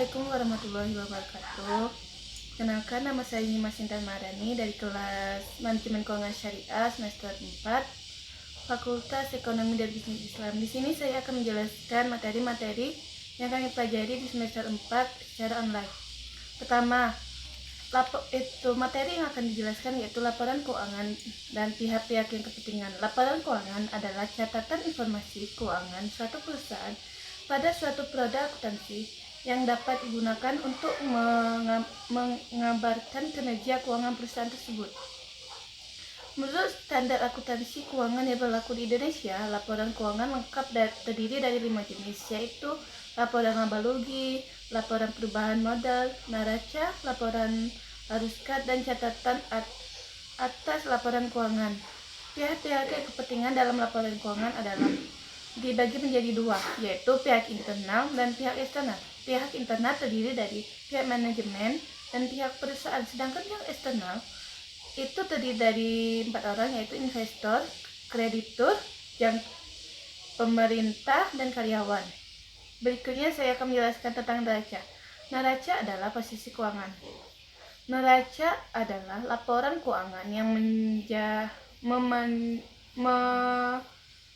Assalamualaikum warahmatullahi wabarakatuh. Kenalkan, nama saya Nyimas Intan Marani dari kelas Manajemen Keuangan Syariah semester 4 Fakultas Ekonomi dan Bisnis Islam. Di sini saya akan menjelaskan materi-materi yang kami pelajari di semester 4 secara online. Pertama, materi yang akan dijelaskan yaitu laporan keuangan dan pihak-pihak yang kepentingan. Laporan keuangan adalah catatan informasi keuangan suatu perusahaan pada suatu produk akuntansi yang dapat digunakan untuk mengabarkan kinerja keuangan perusahaan tersebut. Menurut standar akuntansi keuangan yang berlaku di Indonesia, laporan keuangan lengkap terdiri dari 5 jenis, yaitu laporan laba rugi, laporan perubahan modal, neraca, laporan aruskat, dan catatan atas laporan keuangan. Pihak-pihak yang kepentingan dalam laporan keuangan adalah dibagi menjadi dua, yaitu pihak internal dan pihak eksternal. Pihak internal terdiri dari pihak manajemen dan pihak perusahaan, sedangkan pihak eksternal itu terdiri dari 4 orang, yaitu investor, kreditur, pemerintah, dan karyawan. Berikutnya saya akan menjelaskan tentang neraca. Neraca adalah posisi keuangan. Neraca adalah laporan keuangan yang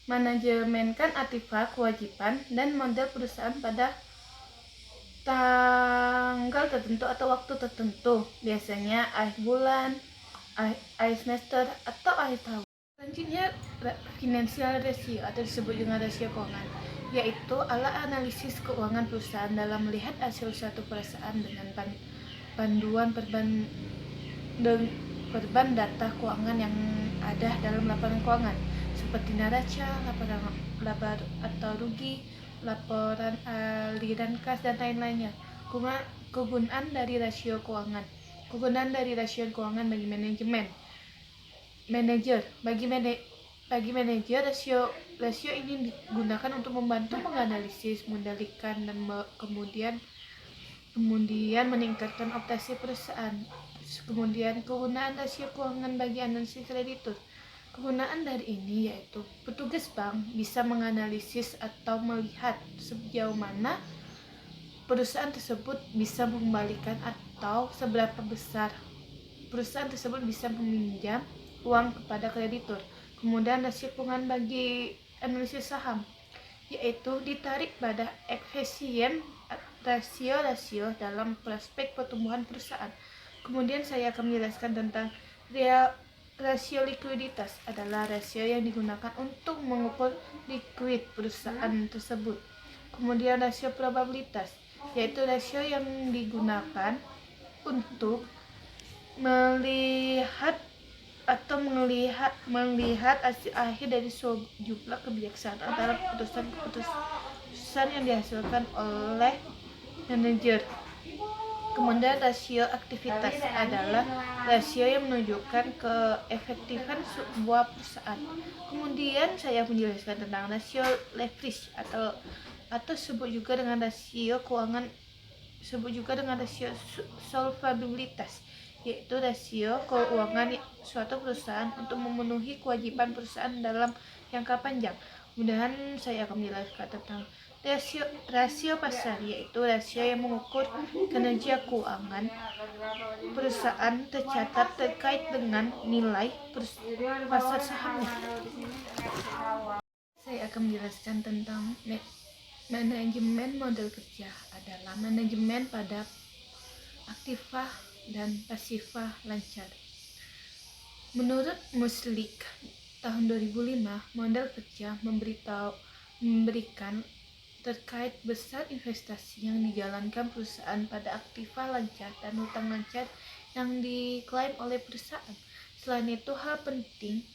manajemenkan aktiva, kewajiban, dan modal perusahaan pada tanggal tertentu atau waktu tertentu, biasanya akhir bulan, akhir semester, atau akhir tahun. Selanjutnya, financial ratio atau disebut dengan rasio keuangan, yaitu alat analisis keuangan perusahaan dalam melihat hasil suatu perusahaan dengan panduan perban data keuangan yang ada dalam laporan keuangan, seperti neraca, laporan laba atau rugi, laporan aliran kas, dan lain-lainnya. Kegunaan dari rasio keuangan. Kegunaan dari rasio keuangan bagi manajer. Bagi manajer, rasio ini digunakan untuk membantu menganalisis, mengendalikan, dan kemudian meningkatkan operasi perusahaan. Kemudian kegunaan rasio keuangan bagi analisis kreditur. Kegunaan dari ini yaitu petugas bank bisa menganalisis atau melihat sejauh mana perusahaan tersebut bisa mengembalikan atau seberapa besar perusahaan tersebut bisa meminjam uang kepada kreditur. Kemudian rasio keuangan bagi analisis saham, yaitu ditarik pada efisien rasio dalam prospek pertumbuhan perusahaan. Kemudian saya akan menjelaskan tentang rasio likuiditas, adalah rasio yang digunakan untuk mengukur likuid perusahaan tersebut. Kemudian rasio probabilitas, yaitu rasio yang digunakan untuk melihat hasil akhir dari sejumlah kebijaksanaan dalam keputusan yang dihasilkan oleh manajer. Kemudian rasio aktivitas adalah rasio yang menunjukkan keefektifan sebuah perusahaan. Kemudian saya menjelaskan tentang rasio leverage atau disebut juga dengan rasio keuangan, solvabilitas, yaitu rasio keuangan suatu perusahaan untuk memenuhi kewajiban perusahaan dalam jangka panjang. Kemudian saya akan menjelaskan tentang rasio pasar, yaitu rasio yang mengukur kinerja keuangan perusahaan tercatat terkait dengan nilai pasar sahamnya. Saya akan menjelaskan tentang manajemen model kerja, adalah manajemen pada aktiva dan pasiva lancar. Menurut Muslik tahun 2005, model kerja memberikan terkait besar investasi yang dijalankan perusahaan pada aktiva lancar dan hutang lancar yang diklaim oleh perusahaan. Selain itu, hal penting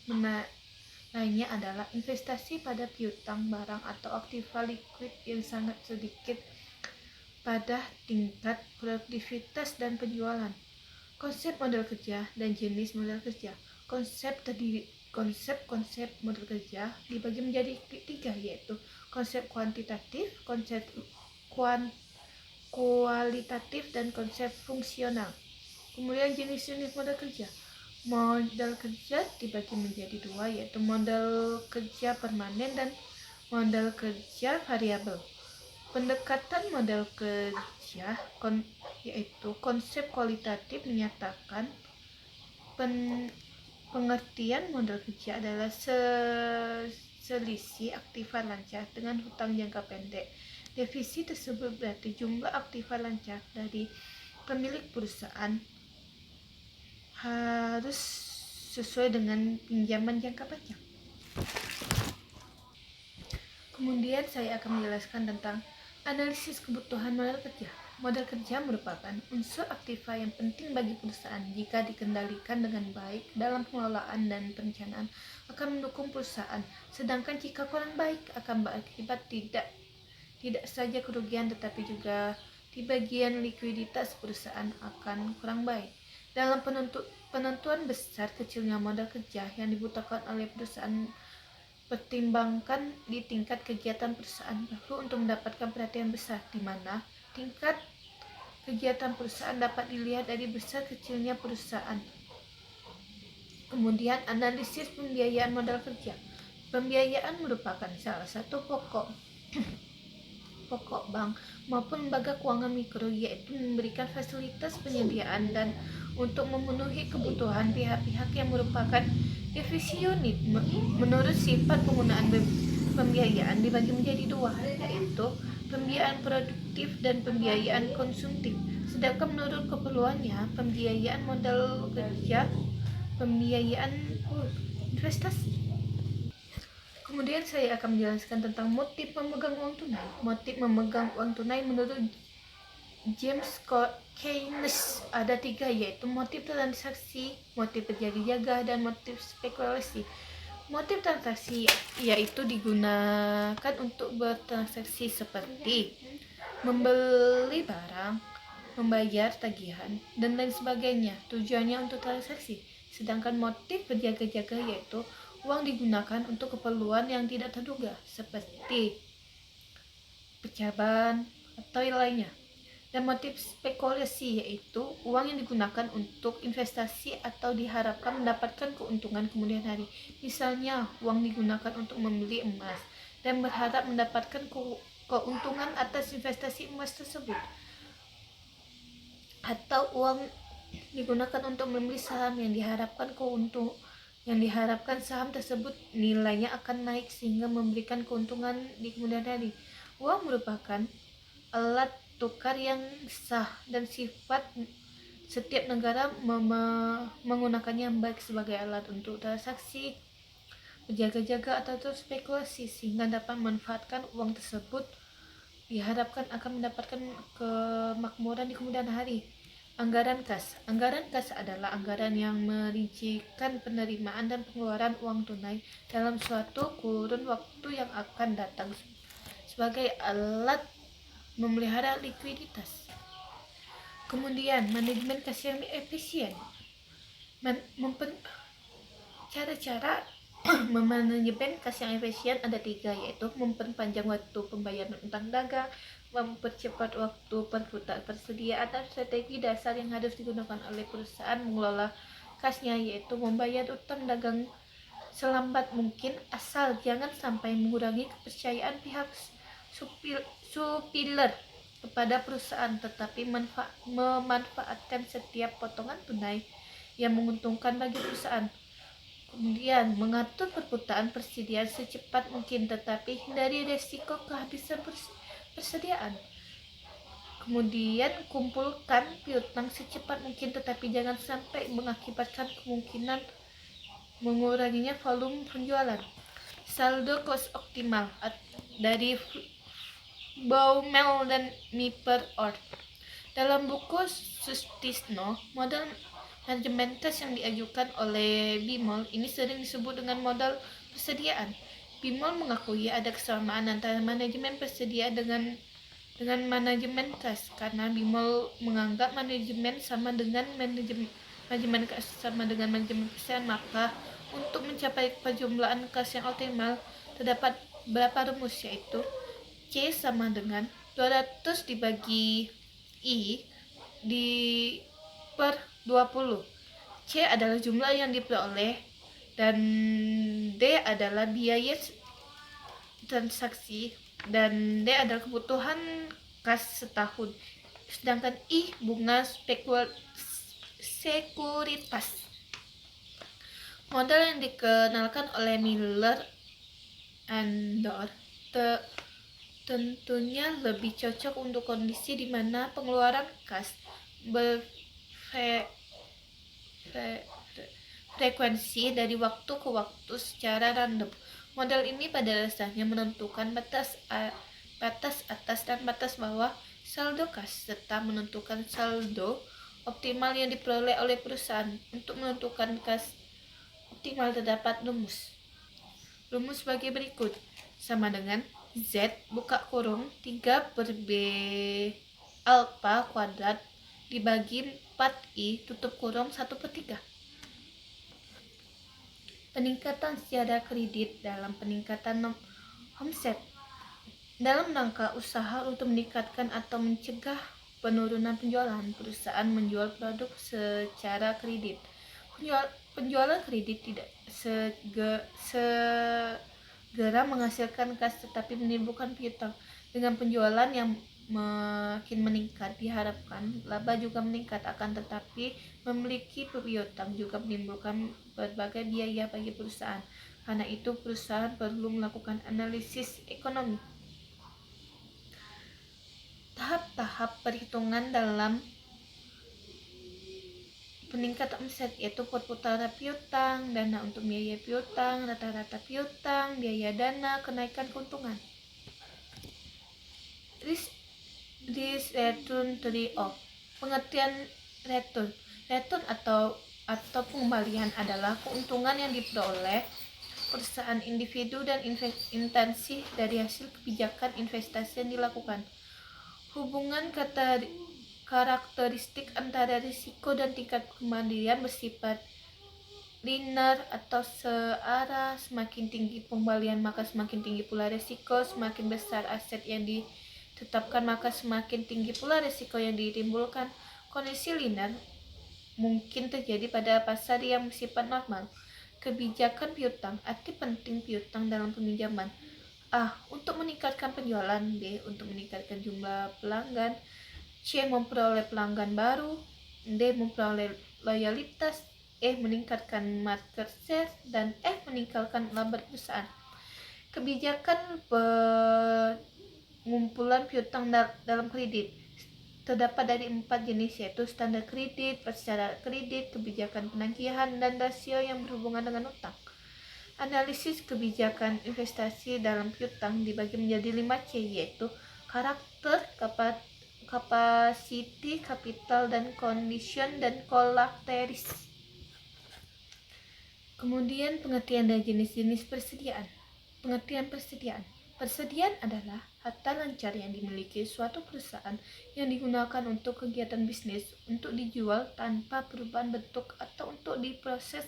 lainnya adalah investasi pada piutang barang atau aktiva liquid yang sangat sedikit pada tingkat produktivitas dan penjualan. Konsep model kerja dan jenis model kerja. Konsep model kerja dibagi menjadi 3, yaitu konsep kuantitatif, konsep kualitatif, dan konsep fungsional. Kemudian jenis-jenis model kerja. Model kerja dibagi menjadi 2, yaitu model kerja permanen dan model kerja variabel. Pendekatan model kerja yaitu konsep kualitatif menyatakan pengertian model kerja adalah selisih aktiva lancar dengan hutang jangka pendek. Defisit tersebut berarti jumlah aktiva lancar dari pemilik perusahaan harus sesuai dengan pinjaman jangka panjang. Kemudian saya akan menjelaskan tentang analisis kebutuhan model kerja. Model kerja merupakan unsur aktiva yang penting bagi perusahaan. Jika dikendalikan dengan baik dalam pengelolaan dan perencanaan akan mendukung perusahaan. Sedangkan jika kurang baik akan berakibat tidak saja kerugian tetapi juga di bagian likuiditas perusahaan akan kurang baik. Dalam penentuan besar kecilnya model kerja yang dibutuhkan oleh perusahaan pertimbangkan di tingkat kegiatan perusahaan perlu untuk mendapatkan perhatian besar, di mana tingkat kegiatan perusahaan dapat dilihat dari besar kecilnya perusahaan. Kemudian analisis pembiayaan modal kerja. Pembiayaan merupakan salah satu pokok bank maupun lembaga keuangan mikro, yaitu memberikan fasilitas penyediaan dan untuk memenuhi kebutuhan pihak-pihak yang merupakan divisi unit. Menurut sifat penggunaan pembiayaan dibagi menjadi dua, yaitu pembiayaan produktif dan pembiayaan konsumtif. Sedangkan menurut keperluannya, pembiayaan modal kerja, pembiayaan investasi. Kemudian saya akan menjelaskan tentang motif memegang uang tunai. Motif memegang uang tunai menurut James Keynes ada 3, yaitu motif transaksi, motif berjaga-jaga, dan motif spekulasi. Motif transaksi yaitu digunakan untuk bertransaksi seperti membeli barang, membayar tagihan, dan lain sebagainya. Tujuannya untuk transaksi. Sedangkan motif berjaga-jaga yaitu uang digunakan untuk keperluan yang tidak terduga seperti pejaban atau lainnya. Dan motif spekulasi yaitu uang yang digunakan untuk investasi atau diharapkan mendapatkan keuntungan kemudian hari. Misalnya uang digunakan untuk membeli emas dan berharap mendapatkan keuntungan atas investasi emas tersebut. Atau uang digunakan untuk membeli saham yang diharapkan saham tersebut nilainya akan naik sehingga memberikan keuntungan di kemudian hari. Uang merupakan alat tukar yang sah dan sifat setiap negara menggunakannya baik sebagai alat untuk transaksi, berjaga-jaga atau spekulasi sehingga dapat memanfaatkan uang tersebut diharapkan akan mendapatkan kemakmuran di kemudian hari. Anggaran kas. Anggaran kas adalah anggaran yang merincikan penerimaan dan pengeluaran uang tunai dalam suatu kurun waktu yang akan datang sebagai alat memelihara likuiditas. Kemudian manajemen kas yang efisien. Cara-cara memanajemen kas yang efisien ada 3, yaitu memperpanjang waktu pembayaran utang dagang, mempercepat waktu perputaran persediaan, dan strategi dasar yang harus digunakan oleh perusahaan mengelola kasnya yaitu membayar utang dagang selambat mungkin asal jangan sampai mengurangi kepercayaan pihak supplier kepada perusahaan, tetapi memanfaatkan setiap potongan tunai yang menguntungkan bagi perusahaan. Kemudian mengatur perputaran persediaan secepat mungkin tetapi hindari resiko kehabisan persediaan. Kemudian kumpulkan piutang secepat mungkin tetapi jangan sampai mengakibatkan kemungkinan menguranginya volume penjualan. Saldo cost optimal dari Baumel dan Mipper-Ort. Dalam buku Sustisno, model manajemen kas yang diajukan oleh Bimol ini sering disebut dengan modal persediaan. Bimol mengakui ada kesamaan antara manajemen persediaan dengan manajemen kas karena Bimol menganggap manajemen sama dengan manajemen kas sama dengan manajemen persediaan. Maka untuk mencapai penjumlahan kas yang optimal terdapat beberapa rumus, yaitu C sama dengan 200 dibagi I per 20. C adalah jumlah yang diperoleh dan D adalah biaya transaksi dan D adalah kebutuhan kas setahun. Sedangkan I bunga sekuritas. Modal yang dikenalkan oleh Miller and Dorr tentunya lebih cocok untuk kondisi di mana pengeluaran kas berfrekuensi dari waktu ke waktu secara random. Modal ini pada dasarnya menentukan batas atas dan batas bawah saldo kas serta menentukan saldo optimal yang diperoleh oleh perusahaan. Untuk menentukan kas optimal terdapat rumus bagi berikut, sama dengan Z buka kurung 3 per B alfa kuadrat dibagi 4I tutup kurung 1/3. Peningkatan secara kredit dalam peningkatan omset dalam rangka usaha untuk meningkatkan atau mencegah penurunan penjualan. Perusahaan menjual produk secara kredit. Penjualan kredit tidak segera menghasilkan kas tetapi menimbulkan piutang. Dengan penjualan yang makin meningkat diharapkan laba juga meningkat, akan tetapi memiliki piutang juga menimbulkan berbagai biaya bagi perusahaan. Karena itu perusahaan perlu melakukan analisis ekonomi. Tahap-tahap perhitungan dalam peningkatan omset yaitu perputaran piutang, dana untuk biaya piutang, rata-rata piutang, biaya dana, kenaikan keuntungan. This return trade-off. Pengertian return atau pengembalian adalah keuntungan yang diperoleh perusahaan, individu, dan intensi dari hasil kebijakan investasi yang dilakukan. Hubungan karakteristik antara risiko dan tingkat kembalian bersifat linear atau searah. Semakin tinggi pengembalian maka semakin tinggi pula risiko. Semakin besar aset yang ditetapkan maka semakin tinggi pula risiko yang ditimbulkan. Kondisi linear mungkin terjadi pada pasar yang bersifat normal. Kebijakan piutang. Arti penting piutang dalam peminjaman: A. Untuk meningkatkan penjualan. B. Untuk meningkatkan jumlah pelanggan. C. Memperoleh pelanggan baru. D. Memperoleh loyalitas. E. Meningkatkan market share. Dan F. Meningkatkan laba perusahaan. Kebijakan pengumpulan piutang dalam kredit terdapat dari 4 jenis, yaitu standar kredit, persyarat kredit, kebijakan penagihan, dan rasio yang berhubungan dengan utang. Analisis kebijakan investasi dalam piutang dibagi menjadi 5C, yaitu karakter, capacity, capital, dan condition, dan kolateris. Kemudian pengertian dari jenis-jenis persediaan. Pengertian persediaan. Persediaan adalah harta lancar yang dimiliki suatu perusahaan yang digunakan untuk kegiatan bisnis, untuk dijual tanpa perubahan bentuk, atau untuk diproses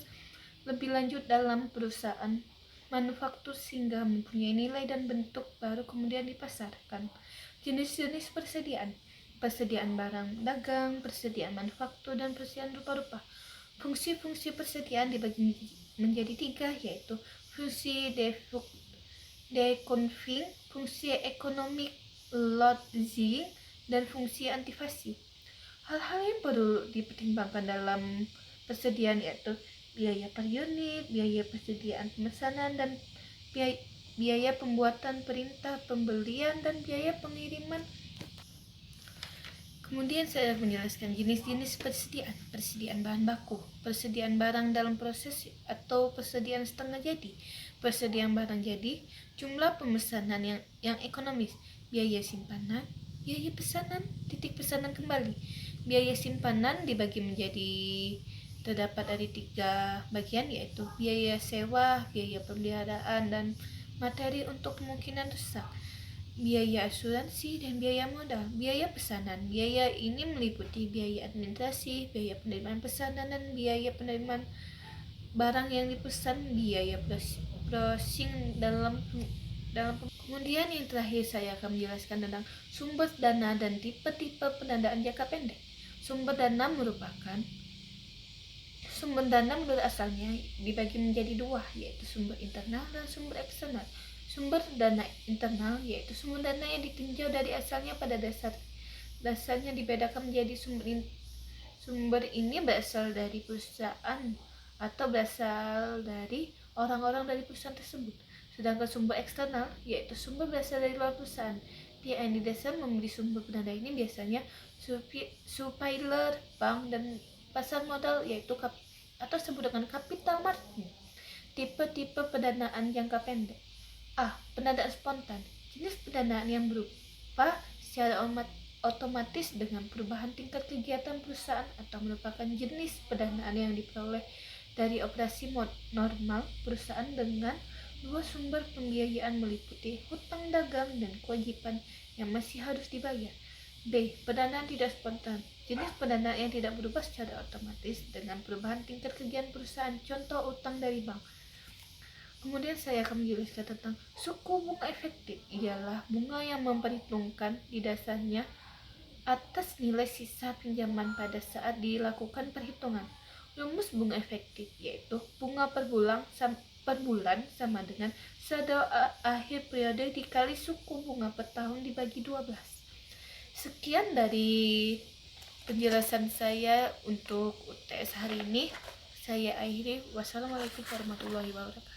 lebih lanjut dalam perusahaan manufaktur sehingga mempunyai nilai dan bentuk baru kemudian dipasarkan. Jenis-jenis persediaan: persediaan barang dagang, persediaan manufaktur, dan persediaan rupa-rupa. Fungsi-fungsi persediaan dibagi menjadi 3, yaitu fungsi deconfing, fungsi ekonomik lodging, dan fungsi antifasi. Hal-hal yang perlu dipertimbangkan dalam persediaan yaitu biaya per unit, biaya persediaan pemesanan, dan biaya pembuatan perintah pembelian, dan biaya pengiriman. Kemudian saya menjelaskan jenis-jenis persediaan. Persediaan bahan baku, persediaan barang dalam proses atau persediaan setengah jadi. Persediaan barang jadi, jumlah pemesanan yang ekonomis, biaya simpanan, biaya pesanan, titik pesanan kembali. Biaya simpanan dibagi menjadi terdapat dari 3 bagian, yaitu biaya sewa, biaya pemeliharaan, dan materi untuk kemungkinan rusak. Biaya asuransi dan biaya modal. Biaya pesanan. Biaya ini meliputi biaya administrasi, biaya penerimaan pesanan, dan biaya penerimaan barang yang dipesan, biaya processing dalam. Kemudian yang terakhir saya akan menjelaskan tentang sumber dana dan tipe-tipe pendanaan jangka pendek. Sumber dana menurut asalnya dibagi menjadi 2, yaitu sumber internal dan sumber eksternal. Sumber dana internal yaitu sumber dana yang ditinjau dari asalnya pada dasarnya dibedakan menjadi sumber ini berasal dari perusahaan atau berasal dari orang-orang dari perusahaan tersebut. Sedangkan sumber eksternal yaitu sumber berasal dari luar perusahaan. Pihak yang didasar memberi sumber dana ini biasanya supplier, bank, dan pasar modal yaitu atau disebut dengan capital market. Tipe-tipe pendanaan jangka pendek. A. Pendanaan spontan. Jenis pendanaan yang berupa secara otomatis dengan perubahan tingkat kegiatan perusahaan atau merupakan jenis pendanaan yang diperoleh dari operasi normal perusahaan dengan dua sumber pembiayaan meliputi hutang dagang dan kewajiban yang masih harus dibayar. B. Pendanaan tidak spontan. Jenis pendanaan yang tidak berubah secara otomatis dengan perubahan tingkat kegiatan perusahaan. Contoh utang dari bank. Kemudian saya akan menjelaskan tentang suku bunga efektif. Ialah bunga yang memperhitungkan di dasarnya atas nilai sisa pinjaman pada saat dilakukan perhitungan. Rumus bunga efektif yaitu bunga per bulan sama dengan saldo akhir periode dikali suku bunga per tahun dibagi 12. Sekian dari penjelasan saya untuk UTS hari ini. Saya akhiri. Wassalamualaikum warahmatullahi wabarakatuh.